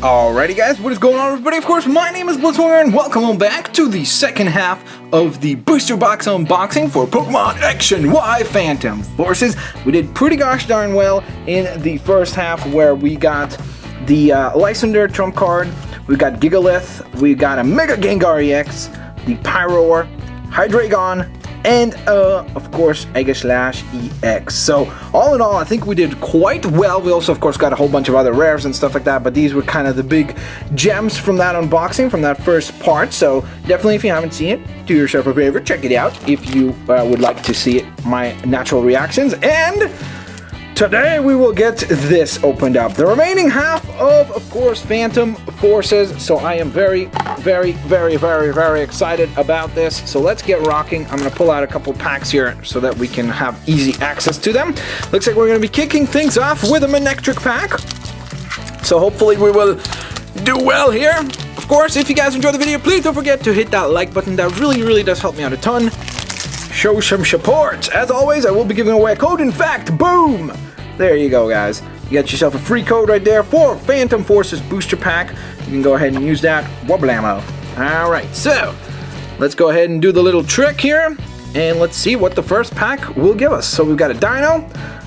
Alrighty guys, what is going on everybody? Of course, my name is Blitzwinger and welcome on back to the second half of the booster box unboxing for Pokemon X and Y Phantom Forces. We did pretty gosh darn well in the first half where we got the Lysander trump card, we got Gigalith, we got a Mega Gengar EX, the Pyroar, Hydreigon, and of course Aegislash EX. So all in all, I think we did quite well. We also of course got a whole bunch of other rares and stuff like that, but these were kind of the big gems from that unboxing, from that first part. So definitely, if you haven't seen it, do yourself a favor, check it out if you would like to see my natural reactions. And today we will get this opened up, the remaining half of course, Phantom Forces. So I am very excited about this. So let's get rocking. I'm going to pull out a couple packs here so that we can have easy access to them. Looks like we're going to be kicking things off with a Manectric pack. So hopefully we will do well here. Of course, if you guys enjoyed the video, please don't forget to hit that like button. That really does help me out a ton. Show some support. As always, I will be giving away a code. In fact, boom! There you go, guys. You got yourself a free code right there for Phantom Forces Booster Pack. You can go ahead and use that. Wablamo. Alright, so let's go ahead and do the little trick here. And let's see what the first pack will give us. So we've got a Dino,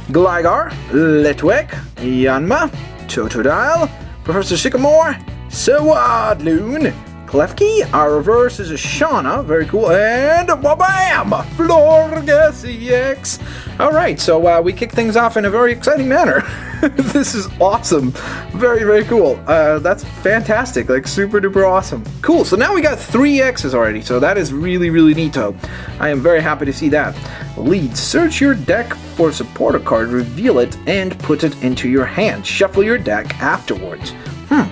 Gligar, Litwick, Yanma, Totodile, Professor Sycamore, Swadloon, Klefki. Our reverse is a Shauna, very cool, and bam! Florges EX. Alright, so we kick things off in a very exciting manner. This is awesome. Very cool. That's fantastic, like super duper awesome. Cool, so now we got 3 X's already, so that is really neato. I am very happy to see that. Lead, search your deck for a supporter card, reveal it, and put it into your hand. Shuffle your deck afterwards.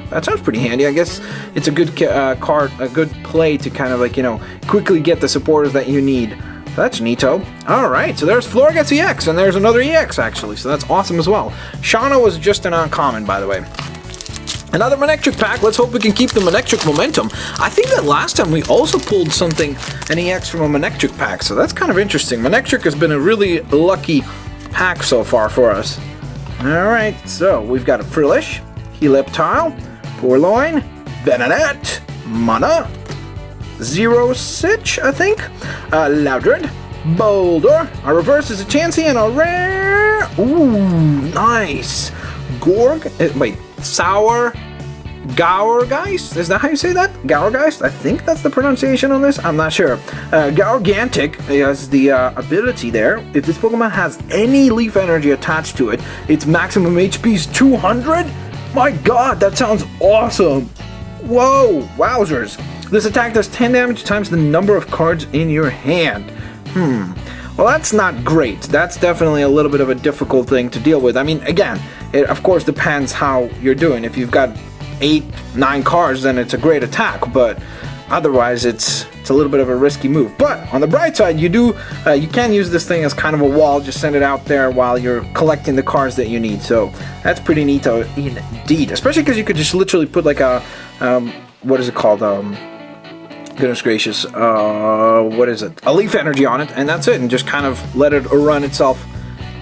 That sounds pretty handy. I guess it's a good card, a good play to kind of like, you know, quickly get the supporters that you need. That's neato. Alright, so there's Florges EX, and there's another EX actually, so that's awesome as well. Shauna was just an uncommon, by the way. Another Manectric pack. Let's hope we can keep the Manectric momentum. I think that last time we also pulled something, an EX from a Manectric pack, so that's kind of interesting. Manectric has been a really lucky pack so far for us. Alright, so we've got a Frillish, Helioptile, Purloin, Venonat, Mana, Zero Sitch, I think, Loudred, Boulder, our reverse is a Chansey, and a rare, ooh, nice, Sour Gaurgeist, is that how you say that? Gaurgeist, I think that's the pronunciation on this, I'm not sure. Gaurgantic has the ability there, if this Pokemon has any Leaf Energy attached to it, its maximum HP is 200? My god, that sounds awesome! Whoa, wowzers! This attack does 10 damage times the number of cards in your hand. Well, that's not great. That's definitely a little bit of a difficult thing to deal with. I mean, again, it of course depends how you're doing. If you've got 8, 9 cards, then it's a great attack, but otherwise it's a little bit of a risky move. But on the bright side, you can use this thing as kind of a wall. Just send it out there while you're collecting the cards that you need. So that's pretty neato indeed. Especially because you could just literally put like a what is it called? Goodness gracious, what is it? A Leaf Energy on it, and that's it, and just kind of let it run itself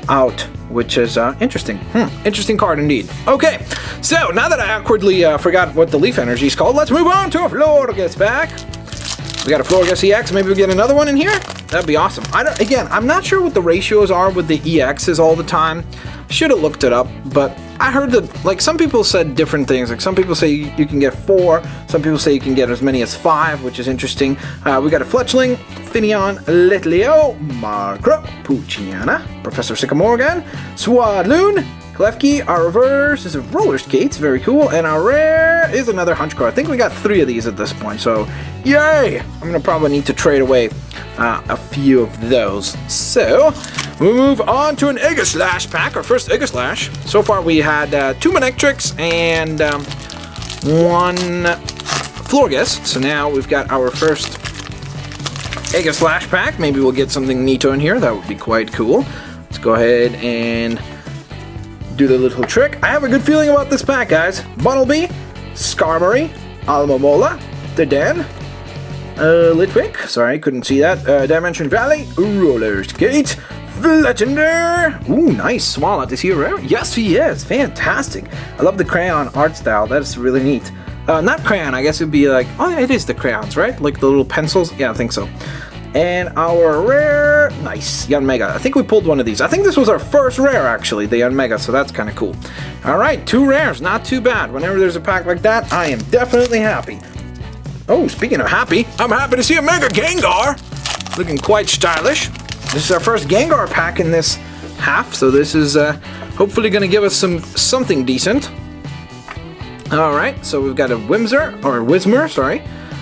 out, which is interesting. Interesting card indeed. Okay, so now that I awkwardly forgot what the Leaf Energy is called, let's move on to a Florges pack. We got a Florges EX. Maybe we get another one in here. That'd be awesome. Again, I'm not sure what the ratios are with the EXs all the time. Should have looked it up, but I heard that, like, some people said different things. Like, some people say you can get 4, some people say you can get as many as 5, which is interesting. We got a Fletchling, Finneon, Litleo, Markra, Poochyena, Professor Sycamore again, Swadloon, Klefki. Our reverse is a Roller Skates, very cool, and our rare is another Hunch card. I think we got 3 of these at this point, so yay! I'm gonna probably need to trade away a few of those. So we move on to an Aegislash pack, our first Aegislash. So far we had 2 Manectrics and 1 Florges. So now we've got our first Aegislash pack. Maybe we'll get something neato in here. That would be quite cool. Let's go ahead and do the little trick. I have a good feeling about this pack, guys. Bunnelby, Skarmory, Almamola, Dedan, Litwick, sorry, couldn't see that, Dimension Valley, Roller Skate, Legendary! Ooh, nice. Swalot. Is he rare? Yes, he is. Fantastic. I love the crayon art style. That is really neat. Not crayon, I guess it would be like... Oh, yeah, it is the crayons, right? Like the little pencils? Yeah, I think so. And our rare... Nice. Yanmega. I think we pulled one of these. I think this was our first rare, actually, the Yanmega, so that's kind of cool. Alright, 2 rares. Not too bad. Whenever there's a pack like that, I am definitely happy. Oh, speaking of happy, I'm happy to see a Mega Gengar! Looking quite stylish. This is our first Gengar pack in this half, so this is hopefully going to give us something decent. Alright, so we've got a Whismur, sorry.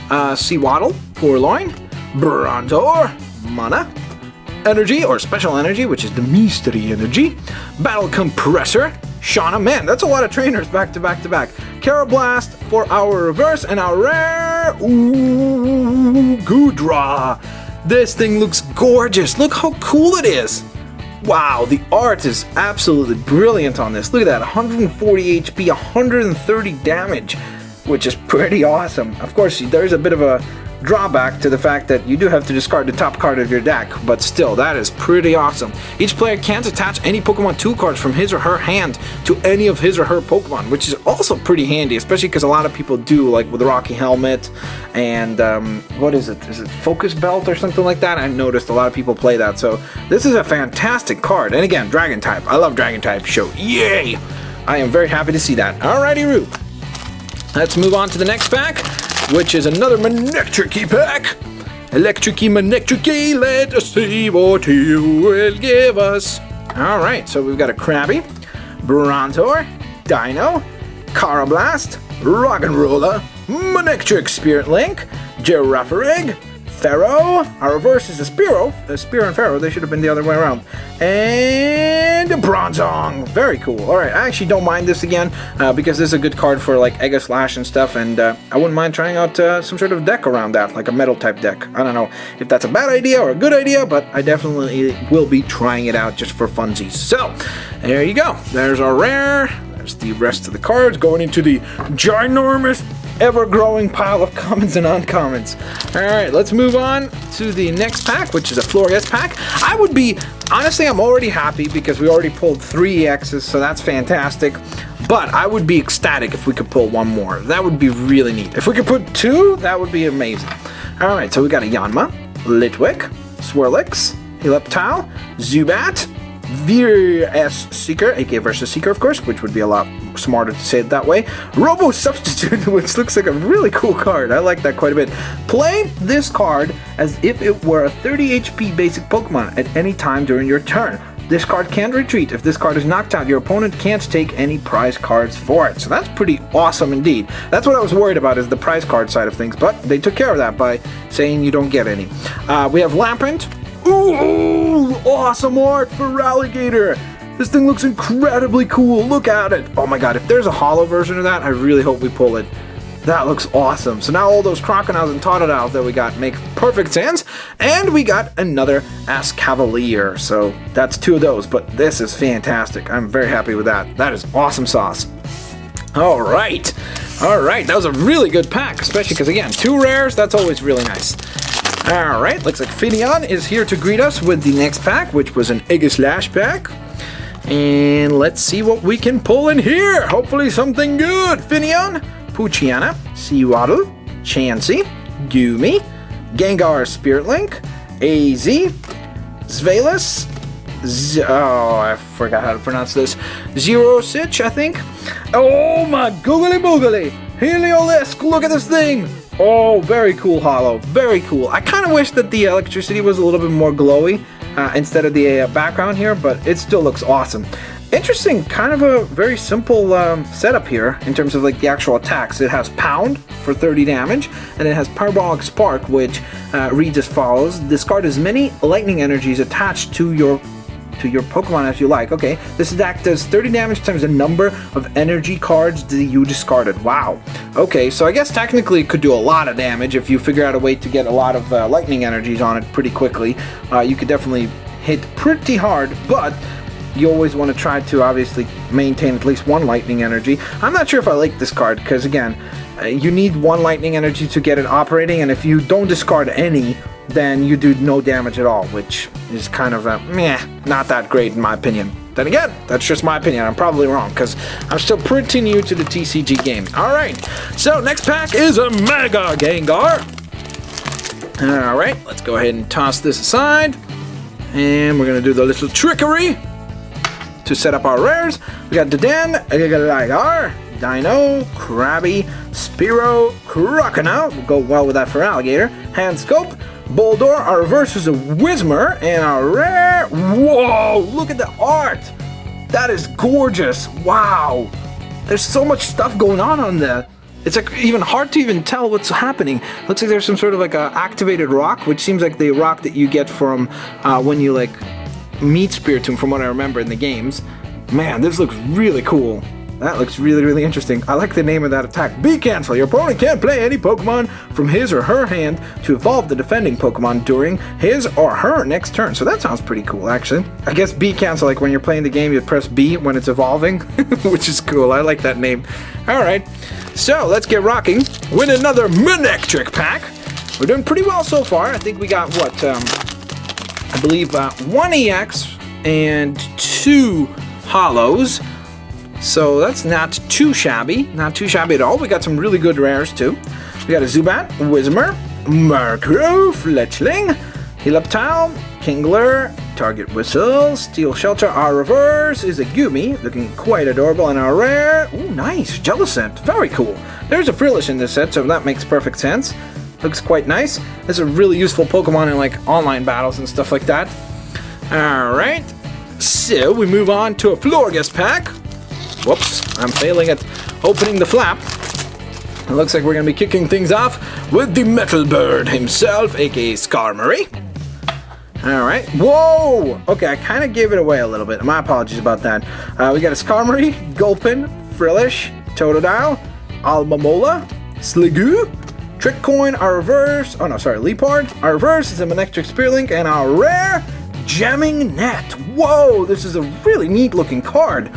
Seawaddle, Purloin, Bronzor, Mana, Energy, or Special Energy, which is the Mystery Energy, Battle Compressor, Shauna. Man, that's a lot of trainers back to back to back. Carablast for our reverse, and our rare, ooh, Goodra. This thing looks gorgeous. Look how cool it is. Wow, the art is absolutely brilliant on this. Look at that, 140 HP, 130 damage, which is pretty awesome. Of course, there's a bit of a drawback to the fact that you do have to discard the top card of your deck, but still, that is pretty awesome. Each player can't attach any Pokemon 2 cards from his or her hand to any of his or her Pokemon, which is also pretty handy, especially because a lot of people do, like with the Rocky Helmet and what is it? Is it Focus Belt or something like that? I noticed a lot of people play that, so this is a fantastic card. And again, Dragon type. I love Dragon type, so yay! I am very happy to see that. Alrighty, Roo. Let's move on to the next pack, which is another Manectric pack. Electricy Manectric, let us see what he will give us. Alright, so we've got a Krabby, Bronzor, Dino, Carablast, Rock'n'Roller, Manectric Spirit Link, Girafarig, Pharaoh. Our reverse is a Spearow. Spear and Pharaoh, they should have been the other way around. And Bronzong. Very cool. Alright, I actually don't mind this again because this is a good card for like Ega Slash and stuff, and I wouldn't mind trying out some sort of deck around that, like a metal type deck. I don't know if that's a bad idea or a good idea, but I definitely will be trying it out just for funsies. So, there you go. There's our rare. There's the rest of the cards going into the ginormous ever-growing pile of commons and uncommons. Alright, let's move on to the next pack, which is a Florius pack. I would be, honestly, I'm already happy because we already pulled 3 EXs, so that's fantastic. But I would be ecstatic if we could pull one more. That would be really neat. If we could put 2, that would be amazing. Alright, so we got a Yanma, Litwick, Swirlix, Helioptile, Zubat, VS Seeker, aka Versus Seeker, of course, which would be a lot smarter to say it that way. Robo Substitute, which looks like a really cool card. I like that quite a bit. Play this card as if it were a 30 HP basic Pokemon at any time during your turn. This card can't retreat. If this card is knocked out, your opponent can't take any prize cards for it. So that's pretty awesome indeed. That's what I was worried about, is the prize card side of things, but they took care of that by saying you don't get any. We have Lampent. Ooh, awesome art for Ralligator. This thing looks incredibly cool. Look at it. Oh my god, if there's a holo version of that, I really hope we pull it. That looks awesome. So now all those Crocodiles and Totodiles that we got make perfect sense. And we got another Cavalier. So that's 2 of those, but this is fantastic. I'm very happy with that. That is awesome sauce. Alright. Alright, that was a really good pack, especially because, again, 2 rares, that's always really nice. Alright, looks like Finneon is here to greet us with the next pack, which was an Aegislash pack. And let's see what we can pull in here. Hopefully something good. Finneon, Poochyena, Seawaddle, Chansey, Goomy, Gengar Spirit Link, AZ, Zweilous, oh, I forgot how to pronounce this, Zero-Sitch, I think. Oh my googly boogly, Heliolisk, look at this thing. Oh, very cool holo, very cool. I kind of wish that the electricity was a little bit more glowy instead of the background here, but it still looks awesome. Interesting, kind of a very simple setup here in terms of like the actual attacks. It has Pound for 30 damage, and it has Parabolic Spark, which reads as follows: discard as many lightning energies attached to your Pokemon as you like. Okay, this attack does 30 damage times the number of energy cards that you discarded. Wow. Okay, so I guess technically it could do a lot of damage if you figure out a way to get a lot of lightning energies on it pretty quickly. You could definitely hit pretty hard, but you always want to try to obviously maintain at least 1 lightning energy. I'm not sure if I like this card because, again, you need 1 lightning energy to get it operating, and if you don't discard any then you do no damage at all, which is kind of not that great in my opinion. Then again, that's just my opinion. I'm probably wrong because I'm still pretty new to the TCG game. Alright, so next pack is a Mega Gengar. Alright, let's go ahead and toss this aside. And we're going to do the little trickery to set up our rares. We got Dadan, Ligar, Dino, Krabby, Spearow, Crocodile. Will go well with that for Alligator. Handscope, Boldor. Our reverse is a Whismur. And our rare... Whoa! Look at the art! That is gorgeous! Wow! There's so much stuff going on there. It's like even hard to even tell what's happening. Looks like there's some sort of like a activated rock, which seems like the rock that you get from when you like meet Spiritomb, from what I remember in the games. Man, this looks really cool. That looks really, really interesting. I like the name of that attack. B-Cancel. Your opponent can't play any Pokemon from his or her hand to evolve the defending Pokemon during his or her next turn. So that sounds pretty cool, actually. I guess B-Cancel, like when you're playing the game, you press B when it's evolving, which is cool. I like that name. Alright, so let's get rocking with another Manectric pack. We're doing pretty well so far. I think we got, what, I believe 1 EX and 2 Hollows. So that's not too shabby. Not too shabby at all. We got some really good rares too. We got a Zubat, Whismur, Murkrow, Fletchling, Helioptile, Kingler, Target Whistle, Steel Shelter. Our reverse is a Gumi, looking quite adorable. And our rare, ooh, nice, Jellicent, very cool. There's a Frillish in this set, so that makes perfect sense. Looks quite nice. This is a really useful Pokemon in like online battles and stuff like that. Alright, so we move on to a Florges pack. Whoops, I'm failing at opening the flap. It looks like we're going to be kicking things off with the Metal Bird himself, aka Skarmory. Alright, whoa! Okay, I kind of gave it away a little bit. My apologies about that. We got a Skarmory, Gulpin, Frillish, Totodile, Almamola, Sliggoo, Trick Coin, our reverse, oh no, sorry, Leopard. Our reverse is a Manectric Spearlink, and our rare, Jamming Net. Whoa, this is a really neat looking card.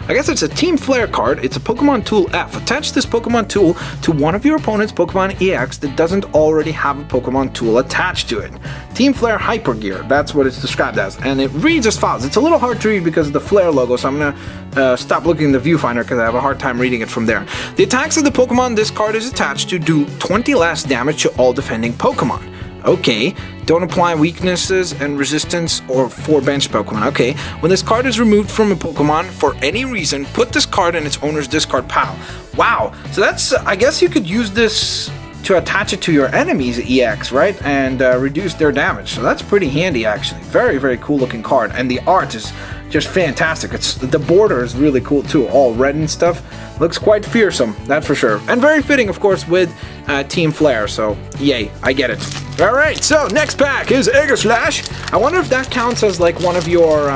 I guess it's a Team Flare card. It's a Pokemon Tool F. Attach this Pokemon Tool to one of your opponent's Pokemon EX that doesn't already have a Pokemon Tool attached to it. Team Flare Hyper Gear, that's what it's described as. And it reads as follows. It's a little hard to read because of the Flare logo, so I'm going to stop looking in the viewfinder because I have a hard time reading it from there. The attacks of the Pokemon this card is attached to do 20 less damage to all defending Pokemon. Okay, don't apply weaknesses and resistance or for bench Pokemon. Okay, when this card is removed from a Pokemon for any reason, put this card in its owner's discard pile. Wow, so that's, I guess you could use this to attach it to your enemy's EX, right? And reduce their damage. So that's pretty handy, actually. Very, very cool looking card. And the art is just fantastic. It's the border is really cool too, all red and stuff. Looks quite fearsome, that's for sure. And very fitting, of course, with Team Flare. So, yay, I get it. All right, so next pack is Aegislash. I wonder if that counts as like one of your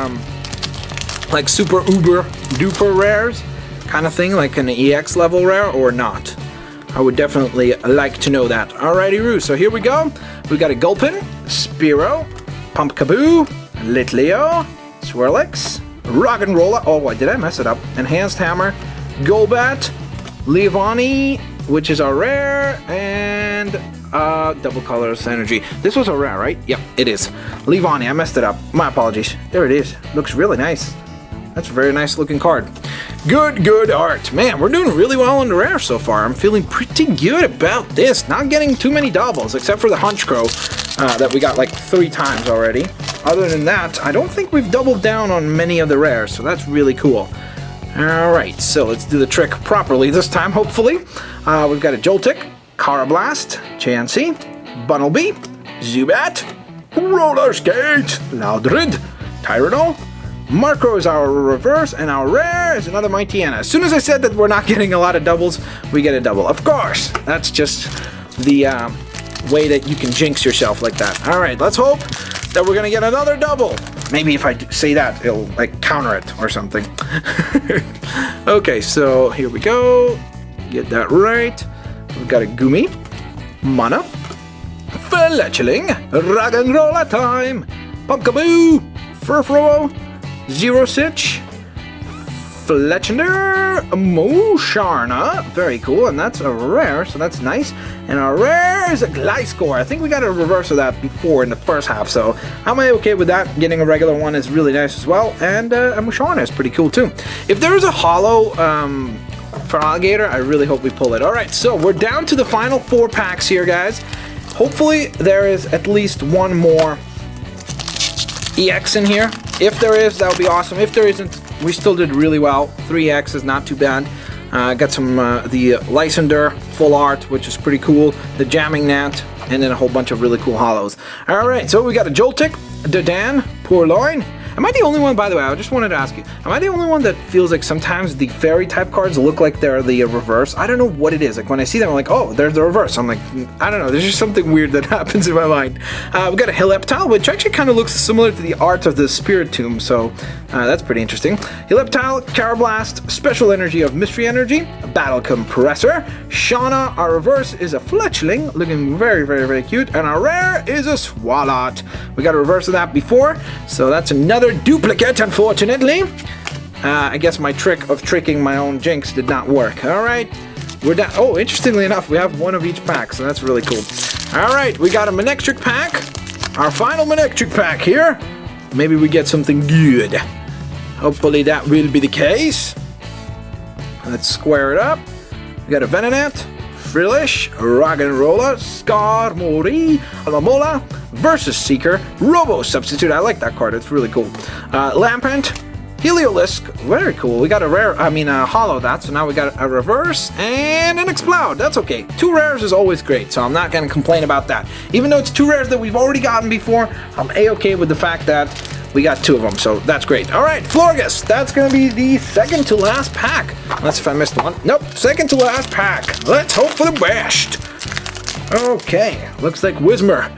like super uber duper rares kind of thing, like an EX level rare or not. I would definitely like to know that. Alrighty, Roo. So here we go. We got a Gulpin, Spearow, Pumpkaboo, Litleo, Swirlix, Roggenrola. Oh, did I mess it up? Enhanced Hammer, Golbat, Leavanny, which is our rare, and Double Colorless Energy. This was a rare, right? Yep, it is. Leavanny, I messed it up. My apologies. There it is. Looks really nice. That's a very nice looking card. Good art. Man, we're doing really well on the rare so far. I'm feeling pretty good about this. Not getting too many doubles, except for the Honchkrow that we got like 3 times already. Other than that, I don't think we've doubled down on many of the rares, so that's really cool. Alright, so let's do the trick properly this time, hopefully. We've got a Joltik, Carablast, Chansey, Bunnelby, Zubat, Roller Skate, Loudred, Tyrannol. Murkrow is our reverse, and our rare is another Mightyena. As soon as I said that we're not getting a lot of doubles, we get a double. Of course, that's just the way that you can jinx yourself like that. Alright, let's hope that we're gonna get another double. Maybe if I say that, it'll like counter it or something. Okay, so here we go. Get that right. We've got a Gumi, Mana, Fletchling, Roggenrola time, Pumpkaboo, Furfrou, Zero Sitch, Fletchender Mosharna. Very cool, and that's a rare, so that's nice. And our rare is a Gliscor. I think we got a reverse of that before in the first half, so I'm okay with that. Getting a regular one is really nice as well, and a Mosharna is pretty cool too. If there is a hollow for Alligator, I really hope we pull it. Alright, so we're down to the final 4 packs here, guys. Hopefully there is at least one more EX in here. If there is, that would be awesome. If there isn't, we still did really well. 3X is not too bad. Got some the Lysander full art, which is pretty cool. The Jamming Gnat, and then a whole bunch of really cool hollows. Alright, so we got a Joltik, Dodan, Purloin. Am I the only one, by the way, I just wanted to ask you, am I the only one that feels like sometimes the fairy type cards look like they're the reverse? I don't know what it is. Like when I see them, I'm like, oh, there's the reverse. I'm like, I don't know, there's just something weird that happens in my mind. We got a Helioptile, which actually kind of looks similar to the art of the Spirit Tomb, so that's pretty interesting. Helioptile, Carablast, Special Energy of Mystery Energy, Battle Compressor. Shauna, our reverse, is a Fletchling, looking very, very, very cute, and our rare is a Swalot. We got a reverse of that before, so that's another duplicate, unfortunately. I guess my trick of tricking my own Jinx did not work. Alright, we're down. Oh, interestingly enough, we have one of each pack, so that's really cool. Alright, we got a Manectric pack. Our final Manectric pack here. Maybe we get something good. Hopefully that will be the case. Let's square it up. We got a Venonat, Frillish, Roggenrola, Skarmory, Alamola, Versus Seeker, Robo Substitute. I like that card, it's really cool. Lampent, Heliolisk, very cool. We got a rare, a hollow that, so now we got a reverse and an Explode. That's okay. 2 rares is always great, so I'm not going to complain about that. Even though it's 2 rares that we've already gotten before, I'm a-okay with the fact that we got 2 of them, so that's great. Alright, Florges, that's going to be the second to last pack. Unless if I missed one. Nope, second to last pack. Let's hope for the best. Okay, looks like Whismer.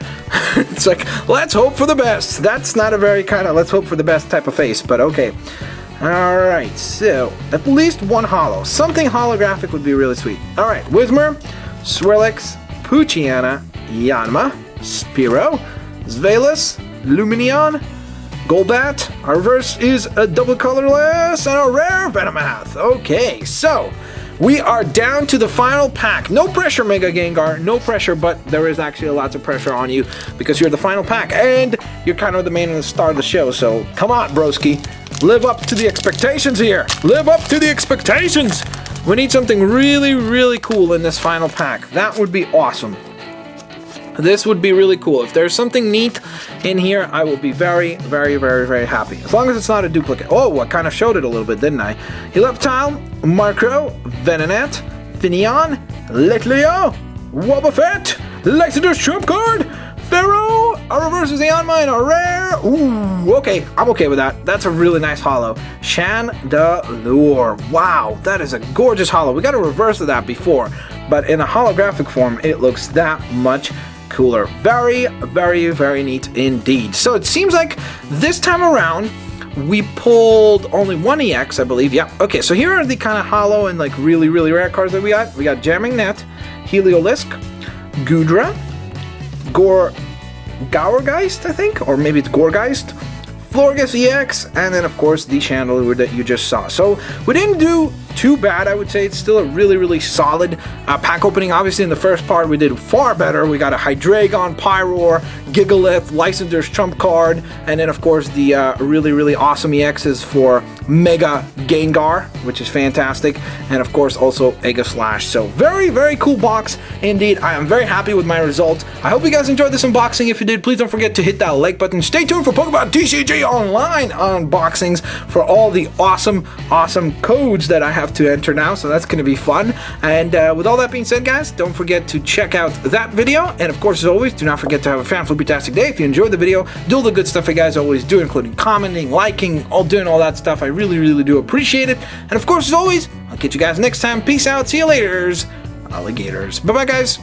It's like, let's hope for the best. That's not a very kind of let's hope for the best type of face, but okay. Alright, so at least one hollow. Something holographic would be really sweet. Alright, Whismer, Swirlix, Poochyena, Yanma, Spearow, Zvelas, Luminion, Golbat. Our reverse is a double colorless and a rare Venomoth. Okay, so we are down to the final pack. No pressure, Mega Gengar. No pressure, but there is actually lots of pressure on you because you're the final pack and you're kind of the main and the star of the show. So come on, broski. Live up to the expectations here. Live up to the expectations. We need something really, really cool in this final pack. That would be awesome. This would be really cool. If there's something neat in here, I will be very, very, very, very happy. As long as it's not a duplicate. Oh, I kind of showed it a little bit, didn't I? Helioptile, Markro, Venonat, Finneon, Litleo, Wobbuffet, Lysander's Trump card, Pharaoh, our reverse is the on mine, a rare. Ooh, okay, I'm okay with that. That's a really nice hollow. Chandelure. Wow, that is a gorgeous hollow. We got a reverse of that before, but in a holographic form, it looks that much cooler. Very, very, very neat indeed. So it seems like this time around we pulled only one EX, I believe. Yeah. Okay, so here are the kind of hollow and like really, really rare cards that we got. We got Jamming Net, Heliolisk, Gudra, Gourgeist, I think, or maybe it's Gourgeist, Florges EX, and then of course the Chandelure that you just saw. So we didn't do too bad, I would say. It's still a really, really solid pack opening. Obviously in the first part we did far better. We got a Hydreigon, Pyroar, Gigalith, Lysander's Trump card, and then of course the really, really awesome EXs for Mega Gengar, which is fantastic, and of course also Aegislash. So very, very cool box indeed. I am very happy with my results. I hope you guys enjoyed this unboxing. If you did, please don't forget to hit that like button. Stay tuned for Pokemon TCG Online unboxings for all the awesome codes that I have to enter now, so that's going to be fun. And with all that being said, guys, don't forget to check out that video, and of course, as always, do not forget to have a fan-floopitastic day. If you enjoyed the video, do all the good stuff you guys always do, including commenting, liking, doing all that stuff. I really, really do appreciate it. And of course, as always, I'll catch you guys next time. Peace out. See you later, alligators. Bye-bye, guys.